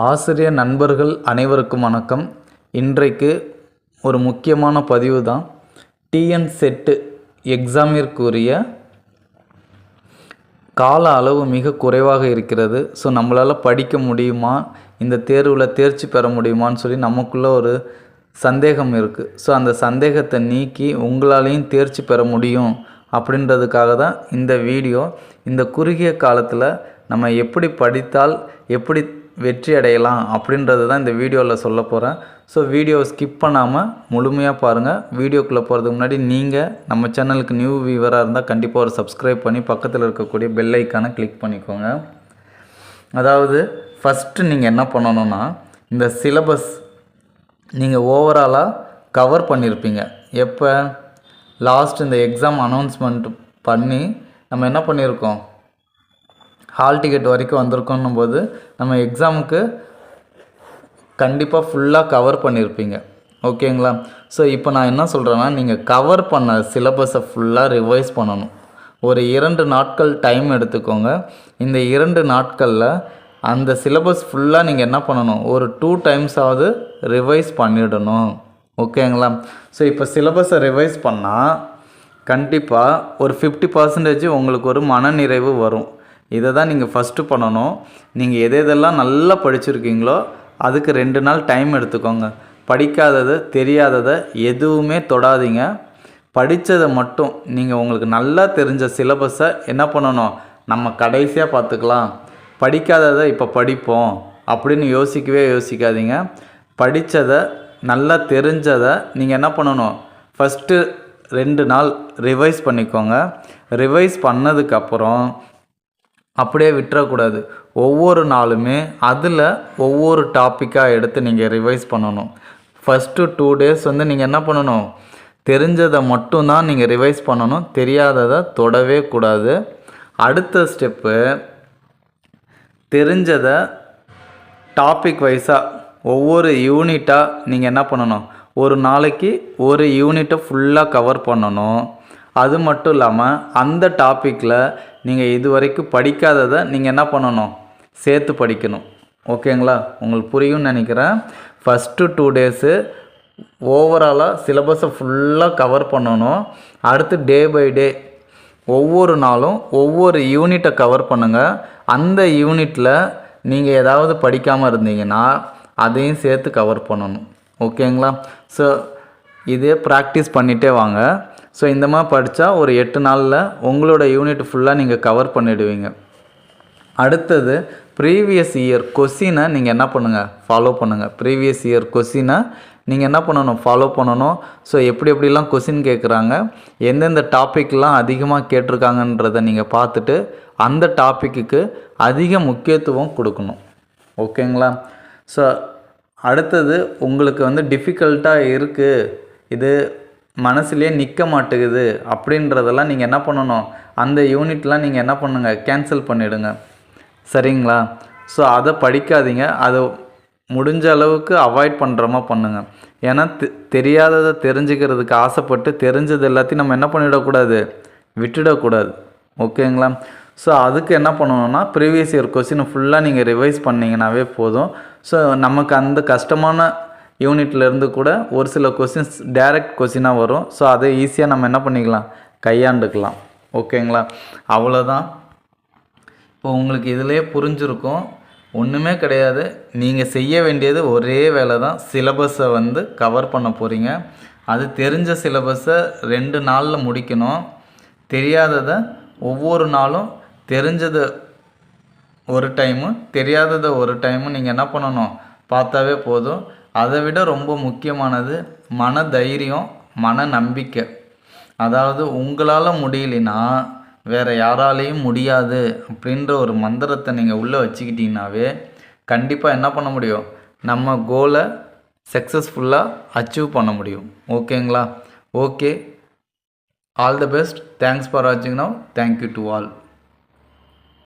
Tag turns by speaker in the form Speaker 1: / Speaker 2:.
Speaker 1: ஆசிரியர் நண்பர்கள் அனைவருக்கும் வணக்கம். இன்றைக்கு ஒரு முக்கியமான பதிவு தான். டிஎன் செட்டு எக்ஸாமிற்குரிய கால அளவு மிக குறைவாக இருக்கிறது. ஸோ நம்மளால் படிக்க முடியுமா, இந்த தேர்வில் தேர்ச்சி பெற முடியுமான்னு சொல்லி நமக்குள்ளே ஒரு சந்தேகம் இருக்குது. ஸோ அந்த சந்தேகத்தை நீக்கி உங்களாலேயும் தேர்ச்சி பெற முடியும் அப்படின்றதுக்காக தான் இந்த வீடியோ. இந்த குறுகிய காலத்தில் நம்ம எப்படி படித்தால் எப்படி வெற்றி அடையலாம் அப்படின்றது தான் இந்த வீடியோவில் சொல்ல போகிறேன். ஸோ வீடியோவை ஸ்கிப் பண்ணாமல் முழுமையாக பாருங்கள். வீடியோக்குள்ளே போகிறதுக்கு முன்னாடி நீங்கள் நம்ம சேனலுக்கு நியூ வியூவராக இருந்தால் கண்டிப்பாக ஒரு சப்ஸ்கிரைப் பண்ணி பக்கத்தில் இருக்கக்கூடிய பெல் ஐக்கானை கிளிக் பண்ணிக்கோங்க. அதாவது ஃபஸ்ட்டு நீங்கள் என்ன பண்ணணுன்னா, இந்த சிலபஸ் நீங்கள் ஓவராலாக கவர் பண்ணியிருப்பீங்க. எப்போ லாஸ்ட் இந்த எக்ஸாம் அனௌன்ஸ்மெண்ட் பண்ணி நம்ம என்ன பண்ணியிருக்கோம், ஹால் டிக்கெட் வரைக்கும் வந்திருக்கோன்னும் போது நம்ம எக்ஸாமுக்கு கண்டிப்பாக ஃபுல்லாக கவர் பண்ணியிருப்பீங்க. ஓகேங்களா? ஸோ இப்போ நான் என்ன சொல்கிறேன்னா, நீங்கள் கவர் பண்ண சிலபஸை ஃபுல்லாக ரிவைஸ் பண்ணணும். ஒரு 2 நாட்கள் டைம் எடுத்துக்கோங்க. இந்த 2 நாட்களில் அந்த சிலபஸ் ஃபுல்லாக நீங்கள் என்ன பண்ணணும், ஒரு 2 டைம்ஸாவது ரிவைஸ் பண்ணிடணும். ஓகேங்களா? ஸோ இப்போ சிலபஸை ரிவைஸ் பண்ணால் கண்டிப்பாக ஒரு 50% உங்களுக்கு ஒரு மனநிறைவு வரும். இதை தான் நீங்கள் ஃபஸ்ட்டு பண்ணணும். நீங்கள் எதெல்லாம் நல்லா படிச்சுருக்கீங்களோ அதுக்கு 2 நாள் டைம் எடுத்துக்கோங்க. படிக்காததை தெரியாததை எதுவுமே தொடாதீங்க. படித்ததை மட்டும் நீங்கள் உங்களுக்கு நல்லா தெரிஞ்ச சிலபஸை என்ன பண்ணணும், நம்ம கடைசியாக பார்த்துக்கலாம், படிக்காததை இப்போ படிப்போம் அப்படின்னு யோசிக்காதீங்க. படித்ததை நல்லா தெரிஞ்சதை நீங்கள் என்ன பண்ணணும், ஃபஸ்ட்டு 2 நாள் ரிவைஸ் பண்ணிக்கோங்க. ரிவைஸ் பண்ணதுக்கப்புறம் அப்படியே விட்டுறக்கூடாது. ஒவ்வொரு நாளுமே அதில் ஒவ்வொரு டாப்பிக்காக எடுத்து நீங்கள் ரிவைஸ் பண்ணணும். ஃபஸ்ட்டு 2 டேஸ் நீங்கள் என்ன பண்ணணும், தெரிஞ்சதை மட்டும்தான் நீங்கள் ரிவைஸ் பண்ணணும், தெரியாததை தொடவே கூடாது. அடுத்த ஸ்டெப்பு, தெரிஞ்சதை டாபிக் வைஸாக ஒவ்வொரு யூனிட்டாக நீங்கள் என்ன பண்ணணும், ஒரு நாளைக்கு ஒரு யூனிட்டை ஃபுல்லாக கவர் பண்ணணும். அது மட்டும் இல்லாமல் அந்த டாப்பிக்கில் நீங்கள் இது வரைக்கும் படிக்காததை நீங்கள் என்ன பண்ணணும், சேர்த்து படிக்கணும். ஓகேங்களா? உங்களுக்கு புரியும்னு நினைக்கிறேன். ஃபஸ்ட்டு 2 டேஸு ஓவராலாக சிலபஸை ஃபுல்லாக கவர் பண்ணணும். அடுத்து டே பை டே ஒவ்வொரு நாளும் ஒவ்வொரு யூனிட்டை கவர் பண்ணுங்கள். அந்த யூனிட்டில் நீங்கள் ஏதாவது படிக்காமல் இருந்தீங்கன்னா அதையும் சேர்த்து கவர் பண்ணணும். ஓகேங்களா? ஸோ இதே ப்ராக்டிஸ் பண்ணிகிட்டே வாங்க. ஸோ இந்த மாதிரி படித்தா ஒரு 8 நாளில் உங்களோட யூனிட் ஃபுல்லாக நீங்கள் கவர் பண்ணிவிடுவீங்க. அடுத்தது ப்ரீவியஸ் இயர் கொஸ்டினை நீங்கள் என்ன பண்ணுங்கள், ஃபாலோ பண்ணுங்கள். ப்ரீவியஸ் இயர் கொஸ்டினை நீங்கள் என்ன பண்ணணும், ஃபாலோ பண்ணணும். ஸோ எப்படிலாம் கொஸ்டின் கேட்குறாங்க, எந்தெந்த டாப்பிக்லாம் அதிகமாக கேட்டிருக்காங்கன்றதை நீங்கள் பார்த்துட்டு அந்த டாப்பிக்கு அதிக முக்கியத்துவம் கொடுக்கணும். ஓகேங்களா? ஸோ அடுத்தது உங்களுக்கு டிஃபிகல்ட்டாக இருக்குது, இது மனசுலேயே நிற்க மாட்டேங்குது அப்படின்றதெல்லாம் நீங்கள் என்ன பண்ணணும், அந்த யூனிட்லாம் நீங்கள் என்ன பண்ணுங்கள், கேன்சல் பண்ணிவிடுங்க. சரிங்களா? ஸோ அதை படிக்காதீங்க. அதை முடிஞ்ச அளவுக்கு அவாய்ட் பண்ணுறமா பண்ணுங்கள். ஏன்னா தெரியாததை தெரிஞ்சுக்கிறதுக்கு ஆசைப்பட்டு தெரிஞ்சது எல்லாத்தையும் நம்ம என்ன பண்ணிடக்கூடாது, விட்டுடக்கூடாது. ஓகேங்களா? ஸோ அதுக்கு என்ன பண்ணணும்னா, ப்ரீவியஸ் இயர் கொஸ்டினை ஃபுல்லாக நீங்கள் ரிவைஸ் பண்ணிங்கனாவே போதும். ஸோ நமக்கு அந்த கஷ்டமான யூனிட்லேருந்து கூட ஒரு சில கொஸ்டின்ஸ் டைரக்ட் கொஸ்டினாக வரும். ஸோ அதை ஈஸியாக நம்ம என்ன பண்ணிக்கலாம், கையாண்டுக்கலாம். ஓகேங்களா? அவ்வளோதான். இப்போ உங்களுக்கு இதிலே புரிஞ்சிருக்கும், ஒன்றுமே கிடையாது. நீங்கள் செய்ய வேண்டியது ஒரே வேலை தான், சிலபஸை கவர் பண்ண போகிறீங்க. அது தெரிஞ்ச சிலபஸை 2 நாளில் முடிக்கணும். தெரியாததை ஒவ்வொரு நாளும், தெரிஞ்சதை ஒரு டைமு தெரியாததை ஒரு டைமு நீங்கள் என்ன பண்ணணும், பார்த்தாவே போதும். அதை விட ரொம்ப முக்கியமானது மன தைரியம், மன நம்பிக்கை. அதாவது உங்களால் முடியலைன்னா வேறு யாராலையும் முடியாது அப்படின்ற ஒரு மந்திரத்தை நீங்கள் உள்ளே வச்சுக்கிட்டீங்கன்னாவே கண்டிப்பாக என்ன பண்ண முடியும், நம்ம கோலை சக்ஸஸ்ஃபுல்லாக அச்சீவ் பண்ண முடியும். ஓகேங்களா? Okay, all the best. Thanks for வாட்சிங். Now thank you to all.